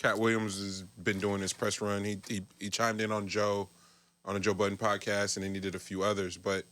Cat Williams has been doing his press run. He chimed in on a Joe Budden podcast, and then he did a few others. But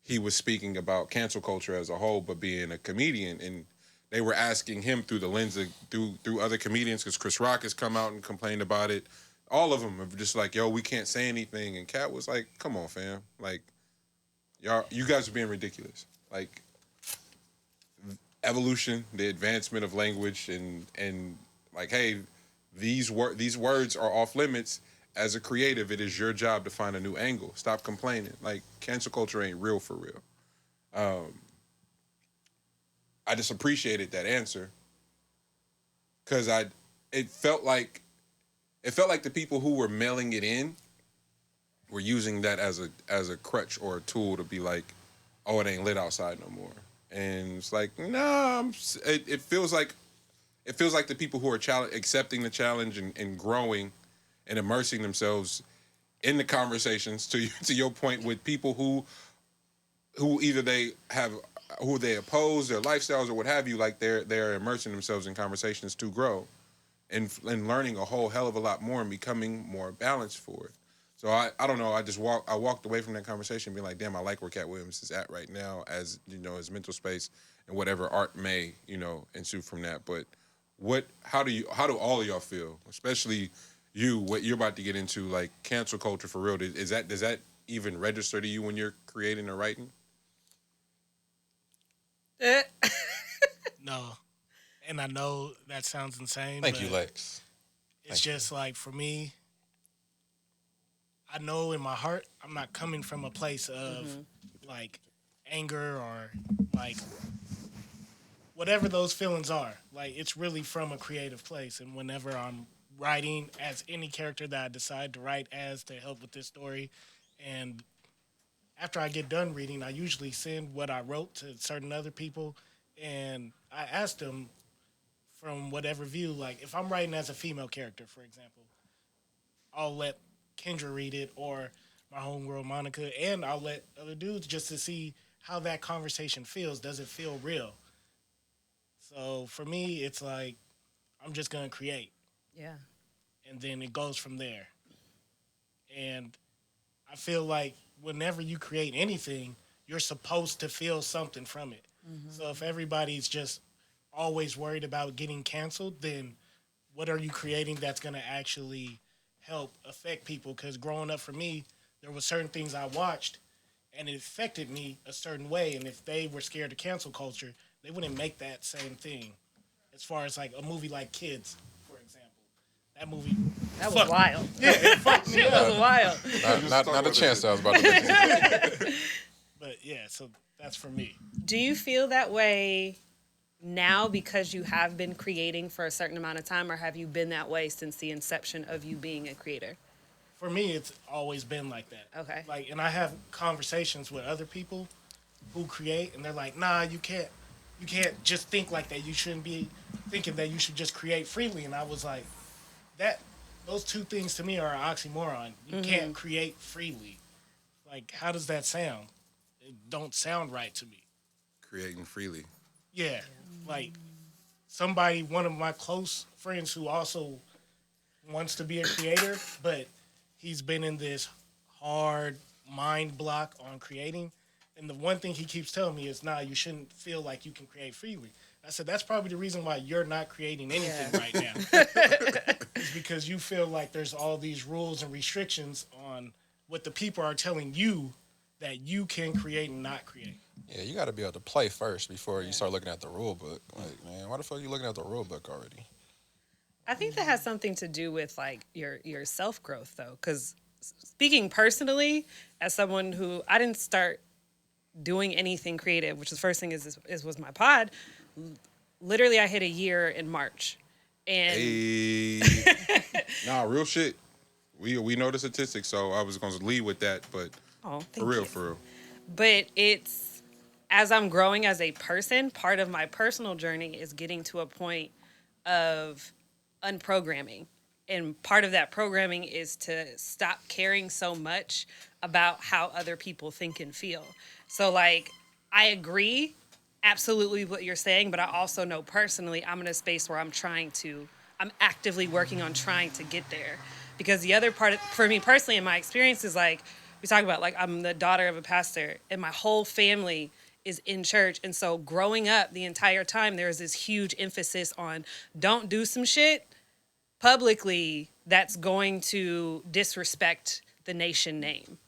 he was speaking about cancel culture as a whole, but being a comedian, and they were asking him through the lens of through other comedians, because Chris Rock has come out and complained about it. All of them are just like, yo, we can't say anything. And Cat was like, come on, fam. Like, you guys are being ridiculous. Like, evolution, the advancement of language, and like, hey, these words are off limits. As a creative, it is your job to find a new angle. Stop complaining. Like, cancel culture ain't real for real. I just appreciated that answer, because it felt like the people who were mailing it in were using that as a crutch or a tool to be like, oh, it ain't lit outside no more. And it's like, nah, it feels like the people who are accepting the challenge and growing and immersing themselves in the conversations, to your point, with people who either they oppose their lifestyles or what have you, like they're immersing themselves in conversations to grow and learning a whole hell of a lot more and becoming more balanced for it. So I don't know. I walked away from that conversation being like, damn, I like where Cat Williams is at right now, as his mental space and whatever art may ensue from that. But how do all of y'all feel, especially you, what you're about to get into, like cancel culture for real? Does that even register to you when you're creating or writing? No, and I know that sounds insane. Thank you, Lex. It's just like, for me, I know in my heart I'm not coming from a place of like anger or like whatever those feelings are. Like, it's really from a creative place. And whenever I'm writing as any character that I decide to write as to help with this story, and after I get done reading, I usually send what I wrote to certain other people, and I ask them from whatever view. Like, if I'm writing as a female character, for example, I'll let Kendra read it, or my homegirl Monica, and I'll let other dudes, just to see how that conversation feels. Does it feel real? So for me, it's like, I'm just going to create. Yeah. And then it goes from there. And I feel like whenever you create anything, you're supposed to feel something from it. Mm-hmm. So if everybody's just always worried about getting canceled, then what are you creating that's going to actually help affect people? Because growing up, for me, there were certain things I watched, and it affected me a certain way. And if they were scared of cancel culture, they wouldn't make that same thing. As far as like a movie like Kids, for example. That movie... That was wild. Yeah, it fucked me up. It was wild. Not a chance that I was about to make. But yeah, so that's for me. Do you feel that way now because you have been creating for a certain amount of time, or have you been that way since the inception of you being a creator? For me, it's always been like that. Okay. Like, and I have conversations with other people who create, and they're like, nah, you can't just think like that. You shouldn't be thinking that you should just create freely. And I was like, those two things to me are an oxymoron. You can't create freely. Like, how does that sound? It don't sound right to me. Creating freely. Yeah. Like, one of my close friends who also wants to be a creator, but he's been in this hard mind block on creating. And the one thing he keeps telling me is, nah, you shouldn't feel like you can create freely. I said, that's probably the reason why you're not creating anything right now. It's because you feel like there's all these rules and restrictions on what the people are telling you that you can create and not create. Yeah, you got to be able to play first before you start looking at the rule book. Like, man, why the fuck are you looking at the rule book already? I think that has something to do with like your self-growth, though. Because speaking personally, as someone who, I didn't start doing anything creative, which the first thing was my pod. Literally, I hit a year in March. And Nah, real shit. We know the statistics, so I was going to lead with that, but for real. But it's, as I'm growing as a person, part of my personal journey is getting to a point of unprogramming. And part of that programming is to stop caring so much about how other people think and feel. So, like, I agree absolutely what you're saying, but I also know personally I'm in a space where I'm I'm actively working on trying to get there. Because the other part, for me personally, in my experience, is like, we talk about, like, I'm the daughter of a pastor, and my whole family is in church. And so growing up the entire time, there was this huge emphasis on don't do some shit publicly that's going to disrespect the nation name.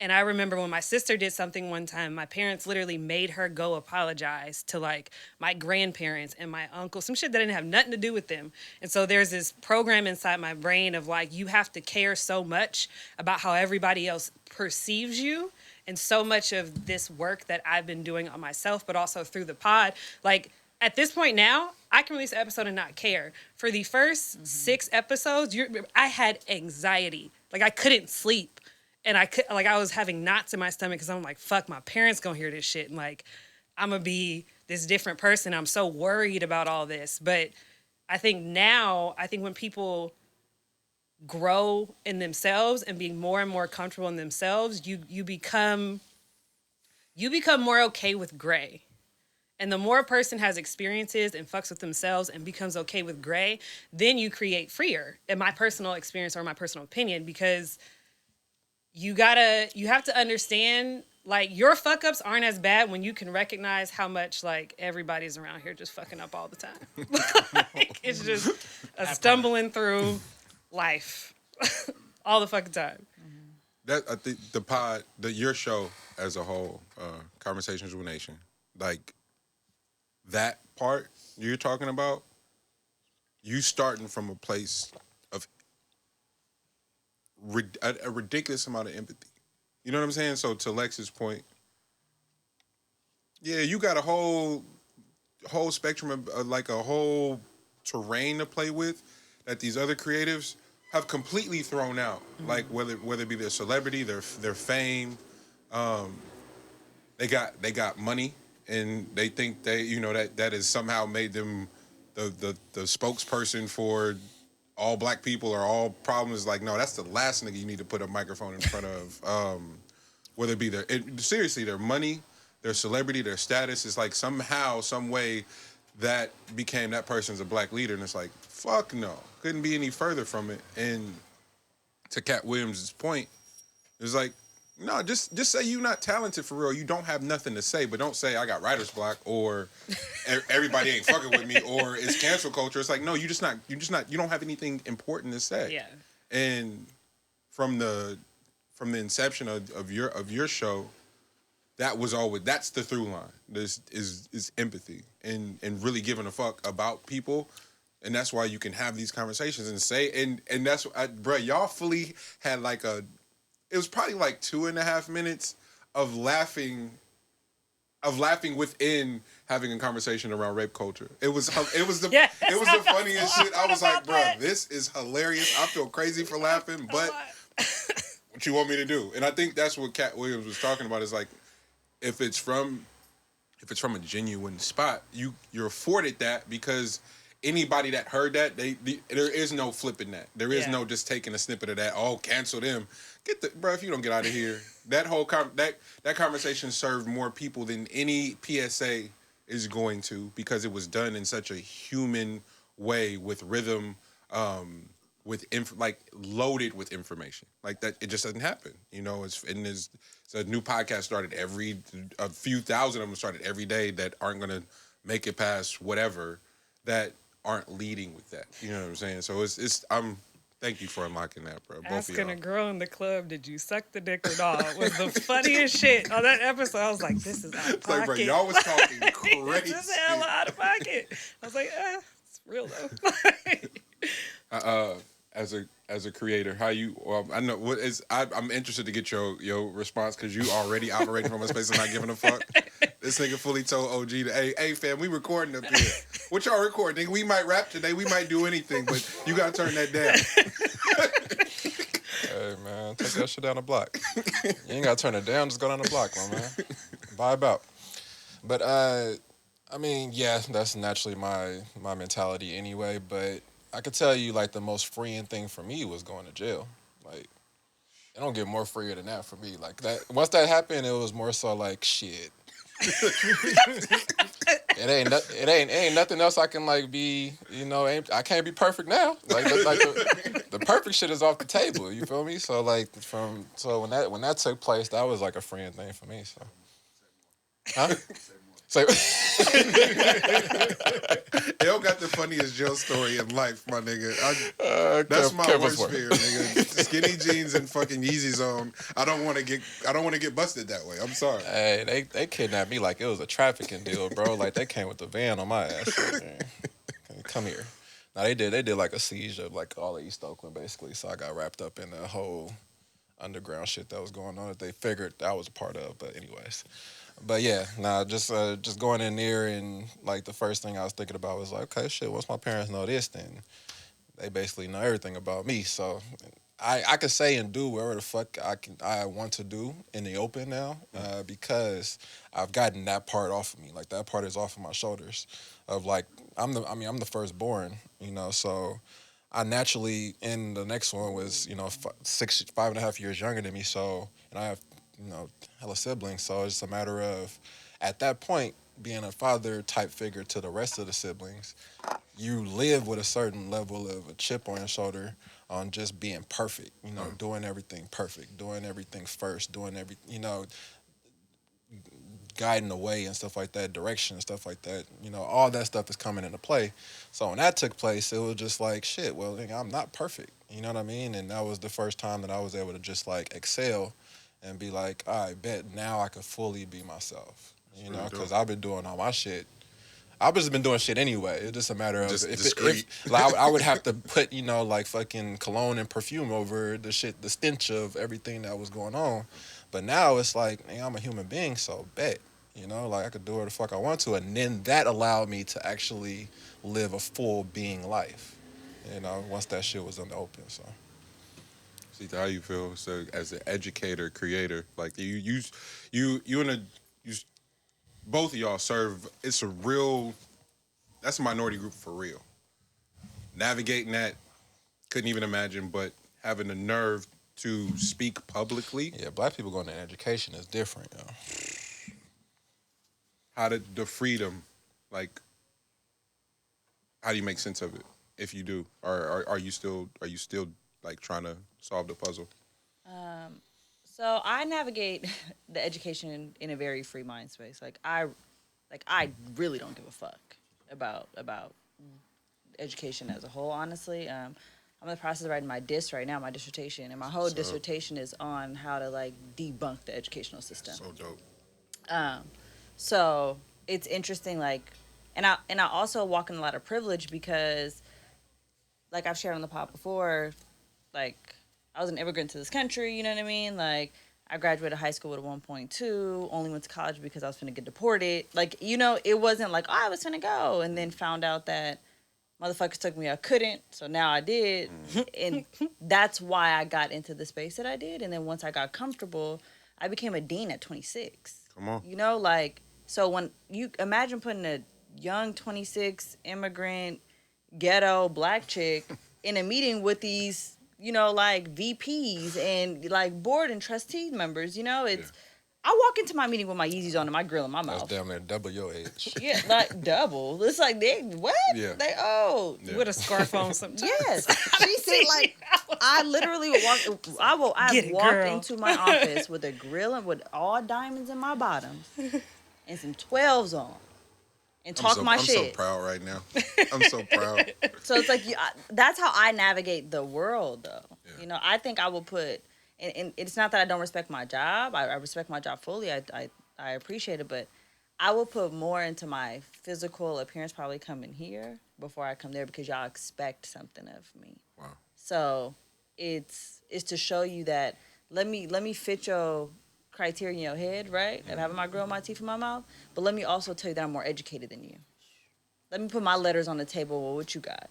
And I remember when my sister did something one time, my parents literally made her go apologize to, like, my grandparents and my uncle, some shit that didn't have nothing to do with them. And so there's this program inside my brain of, like, you have to care so much about how everybody else perceives you. And so much of this work that I've been doing on myself, but also through the pod, like, at this point now, I can release an episode and not care. For the first 6 episodes, I had anxiety. Like, I couldn't sleep. And I was having knots in my stomach because I'm like, fuck, my parents gonna hear this shit. And, like, I'm gonna be this different person. I'm so worried about all this. But I think when people grow in themselves and being more and more comfortable in themselves, you become more okay with gray. And the more a person has experiences and fucks with themselves and becomes okay with gray, then you create freer, in my personal experience or my personal opinion, because you have to understand, like, your fuck ups aren't as bad when you can recognize how much, like, everybody's around here just fucking up all the time. Like, it's just a stumbling through life all the fucking time. That, I think the pod, your show as a whole, Conversations with Nation, like, that part you're talking about, you starting from a place of a ridiculous amount of empathy. You know what I'm saying? So to Lex's point, yeah, you got a whole spectrum of, like, a whole terrain to play with that these other creatives have completely thrown out. Mm-hmm. Like, whether it be their celebrity, their fame, they got money, and they think that has somehow made them the spokesperson for all black people or all problems. Like, no, that's the last nigga you need to put a microphone in front of. Whether it be their money, their celebrity, their status, is like somehow, some way that became that person's a black leader. And it's like, fuck no. Couldn't be any further from it. And to Cat Williams' point, it's like, no, just say you're not talented for real. You don't have nothing to say, but don't say I got writer's block or everybody ain't fucking with me or it's cancel culture. It's like, no, you don't have anything important to say. Yeah. And from the inception of your show, that's the through line. This is empathy and really giving a fuck about people. And that's why you can have these conversations and say, and that's, bruh, y'all fully had like it was probably like 2.5 minutes of laughing within having a conversation around rape culture. It was the funniest shit. I was like, bro, this is hilarious. I feel crazy for laughing, but what you want me to do? And I think that's what Cat Williams was talking about, is like, if it's from a genuine spot, you're afforded that, because anybody that heard that, there is no flipping that. There is no just taking a snippet of that. Oh, cancel them. Bro, if you don't get out of here, that whole that conversation served more people than any PSA is going to, because it was done in such a human way, with rhythm, loaded with information. Like that, it just doesn't happen. You know, it's a new podcast started a few thousand of them started every day that aren't gonna make it past whatever, that aren't leading with that. You know what I'm saying? So thank you for unlocking that, bro. Asking a girl in the club, did you suck the dick or not, was the funniest shit on that episode. I was like, this is out of pocket. Like, bro, y'all was talking crazy. This is hella out of pocket. I was like, it's real though. As a creator, how you? Well, I know what is. I'm interested to get your response, because you already operating from a space of not giving a fuck. This nigga fully told OG that, hey fam, we recording up here. What y'all recording? Nigga, we might rap today. We might do anything, but you gotta turn that down. Hey man, take that shit down the block. You ain't gotta turn it down. Just go down the block, my man. Vibe out. But I mean, yeah, that's naturally my mentality anyway. But I could tell you, like, the most freeing thing for me was going to jail. Like, it don't get more freer than that for me. Like, that once that happened, it was more so like, shit. it ain't nothing else I can like be, you know, I can't be perfect now. Like the perfect shit is off the table. You feel me? So like when that took place, that was like a freeing thing for me. So, huh? So Yo got the funniest jail story in life, my nigga. That's my Kev worst fear, nigga. Skinny jeans and fucking Yeezys on. I don't want to get busted that way. I'm sorry. Hey, they kidnapped me like it was a trafficking deal, bro. Like they came with the van on my ass. Like, man, come here. Now they did like a siege of like all of East Oakland basically. So I got wrapped up in the whole underground shit that was going on that they figured I was a part of. But anyways. But yeah, just going in there and like the first thing I was thinking about was like, okay, shit, once my parents know this, then they basically know everything about me. So I can say and do whatever the fuck I want to do in the open now, because I've gotten that part off of me. Like that part is off of my shoulders. Of like I'm the firstborn, you know, so I naturally, and the next one was, you know, 5.5 years younger than me, so, and I have, you know, hella siblings, so it's a matter of, at that point, being a father type figure to the rest of the siblings, you live with a certain level of a chip on your shoulder on just being perfect, you know, doing everything perfect, doing everything first, you know, guiding the way and stuff like that, direction and stuff like that, you know, all that stuff is coming into play. So when that took place, it was just like, shit, well, I'm not perfect, you know what I mean? And that was the first time that I was able to just like excel and be like, I bet now I could fully be myself, you know, because I've been doing all my shit. I've just been doing shit anyway. It's just a matter of if like, I would have to put, you know, like fucking cologne and perfume over the shit, the stench of everything that was going on. But now it's like, hey, I'm a human being, so bet, you know, like I could do whatever the fuck I want to. And then that allowed me to actually live a full being life, you know, once that shit was in the open, so. Sita, how you feel? So as an educator, creator, like you both of y'all serve. It's that's a minority group for real. Navigating that, couldn't even imagine. But having the nerve to speak publicly. Yeah, black people going to education is different, yo. How did the freedom, like, how do you make sense of it? If you do, or are you still like trying to solve the puzzle? So I navigate the education in a very free mind space. I really don't give a fuck about education as a whole. Honestly, I'm in the process of writing my diss right now, my dissertation, and my whole dissertation is on how to like debunk the educational system. So dope. So it's interesting, like, and I also walk in a lot of privilege because, like I've shared on the pod before, like I was an immigrant to this country, you know what I mean? Like I graduated high school with a 1.2, only went to college because I was finna get deported. Like, you know, it wasn't like, oh, I was finna go, and then found out that motherfuckers took me, I couldn't, so now I did. And that's why I got into the space that I did. And then once I got comfortable, I became a dean at 26. Come on. You know, like, so when you imagine putting a young 26 immigrant ghetto black chick in a meeting with these, you know, like VPs and like board and trustee members, you know, it's, I walk into my meeting with my Yeezys on and my grill in my mouth. That's damn near double your age. Yeah, like double. It's like they what? Yeah. They old. Yeah. With a scarf on sometimes. Yes. She said like I literally walk. I walked girl. into my office with a grill and with all diamonds in my bottoms and some 12s on, and talk my shit. I'm so proud right now. I'm so proud. So it's like that's how I navigate the world, though. Yeah. You know, I think I will put. And it's not that I don't respect my job. I respect my job fully. I appreciate it, but I will put more into my physical appearance probably coming here before I come there because y'all expect something of me. Wow. So it's to show you that let me fit your criteria in your head, right? Of having my grill, my teeth, in my mouth. But let me also tell you that I'm more educated than you. Let me put my letters on the table. Well, what you got?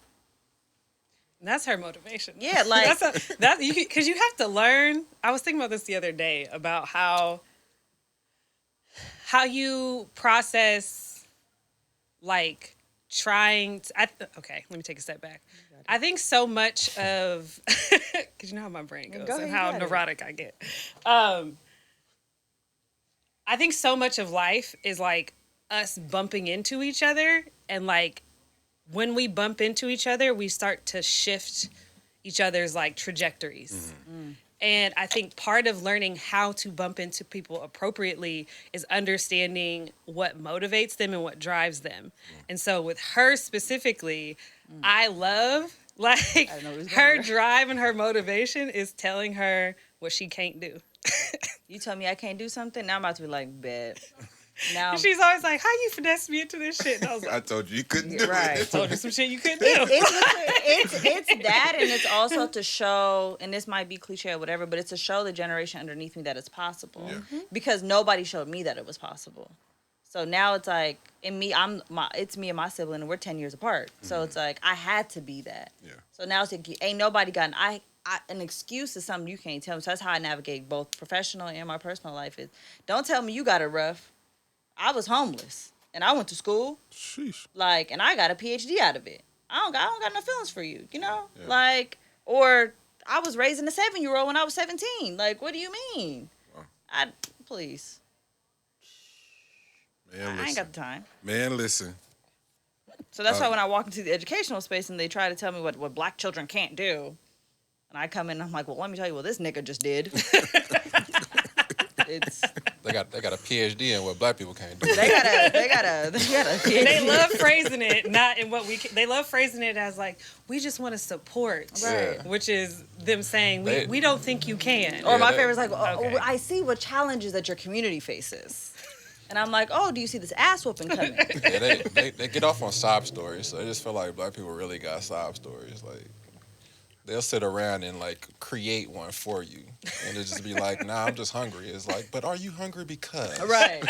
That's her motivation. Yeah, like because you have to learn. I was thinking about this the other day about how you process like trying to, okay, let me take a step back. I think so much of because you know how my brain goes and how neurotic I get. I think so much of life is like us bumping into each other, and like when we bump into each other, we start to shift each other's like trajectories. And I think part of learning how to bump into people appropriately is understanding what motivates them and what drives them. And so with her specifically, I love like her drive and her motivation is telling her what she can't do. You tell me I can't do something, now I'm about to be like, bet. Now And she's always like, how you finesse me into this shit? And I was I like, told you couldn't do right. it. I told you some shit you couldn't do. It's that, and it's also to show, and this might be cliche or whatever, but it's to show the generation underneath me that it's possible. Because nobody showed me that it was possible. So now it's like, it's me and my sibling, and we're 10 years apart. So it's like I had to be that. Yeah. So now it's like, ain't nobody gotten an excuse is something you can't tell me. So that's how I navigate both professional and my personal life. Is don't tell me you got it rough. I was homeless and I went to school. Sheesh. Like, and I got a PhD out of it. I don't got no feelings for you, you know? Yeah. Like, or I was raising a 7-year-old when I was 17. Like, what do you mean? Wow. Please. Man, listen. I ain't got the time. Man, listen. So that's why when I walk into the educational space and they try to tell me what black children can't do, and I come in and I'm like, well, let me tell you what this nigga just did. It's They got a PhD in what black people can't do. they got a PhD. They love phrasing it not in what they love phrasing it as like, we just want to support, Right. which is them saying we don't think you can. Or my Yeah, favorite is like, Okay. I see what challenges that your community faces. And I'm like, oh, do you see this ass whooping coming? Yeah, they get off on sob stories, so I just feel like black people really got sob stories. Like they'll sit around and like create one for you, and it'll just be like, nah, I'm just hungry. It's like, but are you hungry because? Right.